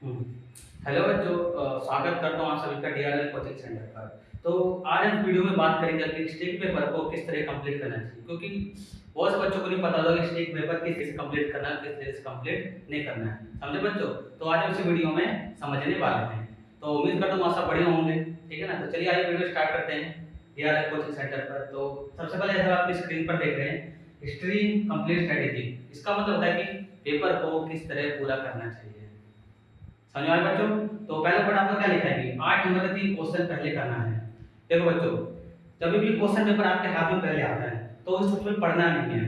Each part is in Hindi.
हम्म। हेलो बच्चों, स्वागत करता हूँ आप सभी का डीआरएल कोचिंग सेंटर पर। तो आज हम वीडियो में बात करेंगे कि स्टेट पेपर को किस तरह कंप्लीट करना चाहिए, क्योंकि बहुत से बच्चों को नहीं पता होगा कि स्टेट पेपर किस तरह से कंप्लीट करना है, किस तरह से कंप्लीट नहीं करना है। समझे बच्चों? तो आज हम इस वीडियो में समझने वाले हैं। तो उम्मीद करता हूँ आप सब बढ़िया होंगे। ठीक है ना? तो चलिए आज वीडियो स्टार्ट करते हैं डीआरएल कोचिंग सेंटर पर। तो सबसे पहले जैसा आप स्क्रीन पर देख रहे हैं, हिस्ट्री कंप्लीट स्ट्रेटेजी, इसका मतलब होता है कि पेपर को किस तरह पूरा करना चाहिए। समझ में आया बच्चों? तो पहले पॉइंट आपको क्या लिखा है कि 8 नंबर के 3 क्वेश्चन पहले करना है। देखो बच्चों, जब भी क्वेश्चन पेपर आपके हाथ में पहले आता है तो उस उसमें पढ़ना नहीं है।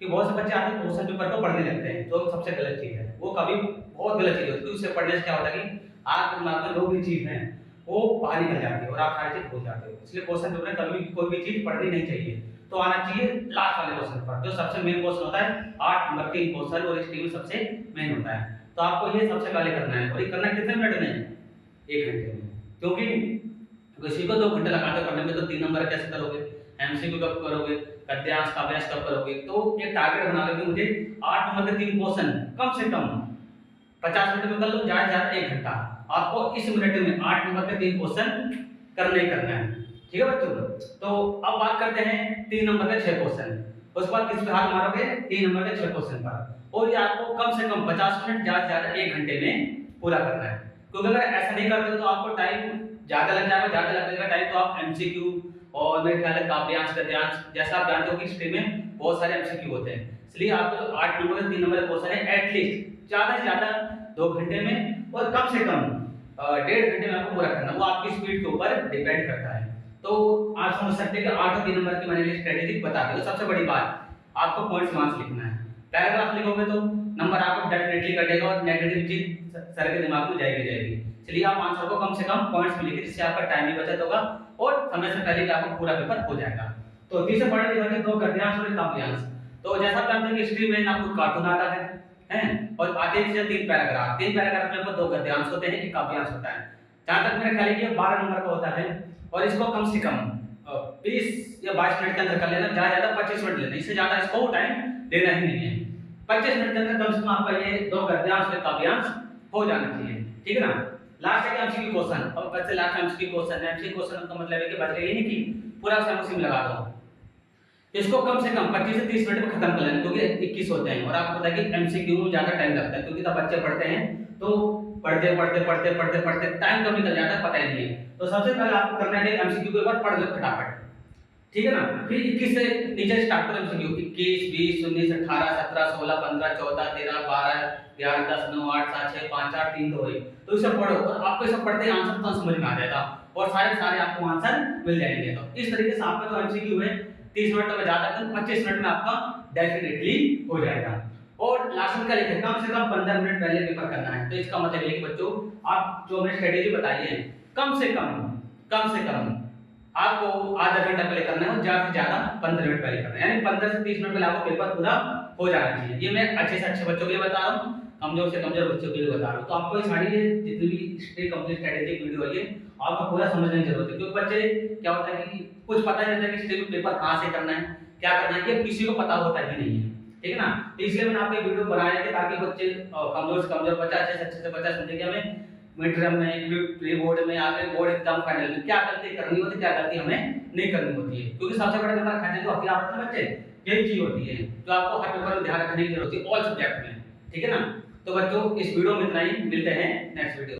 कि बहुत से बच्चे आते हैं क्वेश्चन पेपर को पढ़ने लगते हैं, जो सबसे गलत चीज है। वो कभी बहुत गलत चीज होती है। उससे पढ़ने से क्या होता है कि आपके दिमाग में जो भी चीज है वो बाहर निकल जाती है और आप सारी चीज भूल जाते हो। इसलिए क्वेश्चन पेपर में कभी भी कोई भी चीज पढ़नी नहीं चाहिए। तो आना चाहिए लास्ट वाले क्वेश्चन पर, जो सबसे मेन क्वेश्चन होता है 8 नंबर के क्वेश्चन, और इस टीम सबसे मेन होता है। तो आपको ये सबसे पहले करना है, और ये करना कितने मिनट में? 1 घंटे में। क्योंकि किसी को 2 घंटे लगाते करने में, तो 3 नंबर कैसे करोगे? एमसीक्यू कब करोगे? गद्यांश का अभ्यास कब करोगे? तो एक टारगेट बना लो कि मुझे 8 नंबर के 3 क्वेश्चन कम से कम 50 मिनट में कर लो, ज्यादा से ज्यादा 1 घंटा। आपको इस मिनट में 8 नंबर के 3 क्वेश्चन करना ही करना है। ठीक है बच्चों? तो अब बात करते हैं 3 नंबर के 6 क्वेश्चन। उसके बाद किस पे हाथ मारोगे? 3 नंबर के 6 क्वेश्चन पर। और ये आपको कम से कम 50 मिनट, ज्यादा से ज्यादा 1 घंटे में पूरा करना है। क्योंकि अगर ऐसा नहीं करते तो आपको टाइम ज्यादा लग जाएगा। ज्यादा लगेगा टाइम तो आप एमसीक्यू और मेरे ख्याल है काव्यांश गद्यांश, जैसा आप जानते हो कि स्ट्रीम में बहुत सारे एमसीक्यू होते हैं। इसलिए आपको जो 8 नंबर 3 नंबर क्वेश्चन है, एटलीस्ट ज्यादा से ज्यादा 2 घंटे में और कम से कम 1.5 घंटे में आपको पूरा करना। वो आपकी स्पीड के ऊपर डिपेंड करता है। तो आप समझ सकते हैं कि 8 और 3 नंबर की मैंने स्ट्रेटेजी बता दी। तो सबसे बड़ी बात, आपको पॉइंट्स मार्क्स लिखना है। पैराग्राफ लिखोगे तो नंबर आपको डेफिनेटली कटेगा और नेगेटिव चीज सर के दिमाग में जाएगी। चलिए आप आंसर को कम से कम पॉइंट्स में लिखिए, जिससे आपका टाइम भी बचत होगा और समय से पहले भी आपका पूरा पेपर हो जाएगा। तो तीसरे पॉइंट लिखा है 2 गद्यांश और 1 काव्यांश। तो जैसा आप जानते हैं कि हिस्ट्री में आपको कार्टून आता है और आते हैं 3 पैराग्राफ। 3 पैराग्राफ में आपको 2 गद्यांश होते हैं, 1 काव्यांश होता है। जहां तक मेरा ख्याल है कि 12 नंबर का होता है और इसको कम से कम 20 या 22 मिनट के अंदर कर लेना, ज्यादा 25 मिनट लेना। इससे ज्यादा इसको टाइम देना ही नहीं है। 25 मिनट के अंदर कम से कम आपका ये 2 गद्यांश और काव्यांश हो जाना चाहिए। ठीक है ना? लास्ट है एमसीक्यू क्वेश्चन। अब बच्चे लास्ट एमसीक्यू क्वेश्चन है। एमसीक्यू क्वेश्चन का मतलब है कि बच गई नहीं कि पूरा सेम उसी में लगा दो। इसको कम से कम 25 से 30 मिनट में खत्म कर लेना, क्योंकि 21 होते हैं और आपको पता है कि एमसीक्यू में ज्यादा टाइम लगता है। क्योंकि तब बच्चे पढ़ते हैं तो पढ़ते टाइम कब निकल जाता है पता ही नहीं है। तो सबसे पहले आपको करना है कि एमसीक्यू को एक बार पढ़ लो फटाफट। ठीक है ना? फिर 21 से नीचे स्टार्ट करो एमसीक्यू। 21, 20, 19, 18, 17, 16, 15, 14, 13, 12, 11, 10, 9, 8, 7, 6, 5, 4, 3, 2 1। तो इसे पढ़ो और आपको इसे पढ़ते ही आंसर तो समझ में आ जाएगा और सारे आपको आंसर मिल जाएंगे। तो इस तरीके से आपका जो एमसीक्यू है 30 मिनट में ज्यादा कर 25 मिनट में आपका डेफिनेटली हो जाएगा। और लास्ट में क्या लिखे? कम से कम 15 मिनट पहले पेपर करना है। तो इसका मतलब ये कि बच्चों, आप जो हमने स्ट्रेटेजी बताई है, कम से कम आपको आधा घंटा पहले करना है और ज्यादा से ज्यादा 15 मिनट पहले करना है। यानी 15 से 30 मिनट पहले आपको पेपर पूरा हो जाना चाहिए। ये मैं अच्छे से अच्छे बच्चों के लिए बता रहा हूँ, कमजोर से कमजोर बच्चों के लिए बता रहा हूँ। तो आपको ये सारी जितनी भी स्टेट कंप्लीट स्ट्रेटेजिक वीडियो है, आपको पूरा समझने की जरूरत है। क्योंकि बच्चे क्या होता है कि कुछ पता नहीं रहता कि स्टेट पेपर कहाँ से करना है, क्या करना है, ये किसी को पता होता ही नहीं है। ठीक है ना? तो इसलिए मैंने आपको वीडियो बनाया है ताकि बच्चे कमजोर से कमजोर बच्चा अच्छे से बच्चा समझे कि हमें मिड टर्म में, प्री बोर्ड में, आगे बोर्ड एग्जाम फाइनल में क्या गलती करनी होती है, क्या गलती हमें नहीं करनी होती है। क्योंकि सबसे बड़ा नंबर खाने जो हथियार होता है बच्चे, यही चीज होती है जो आपको हर पेपर में ध्यान रखने की जरूरत है, ऑल सब्जेक्ट में। ठीक है ना? तो बच्चों, इस वीडियो में इतना ही। मिलते हैं नेक्स्ट वीडियो।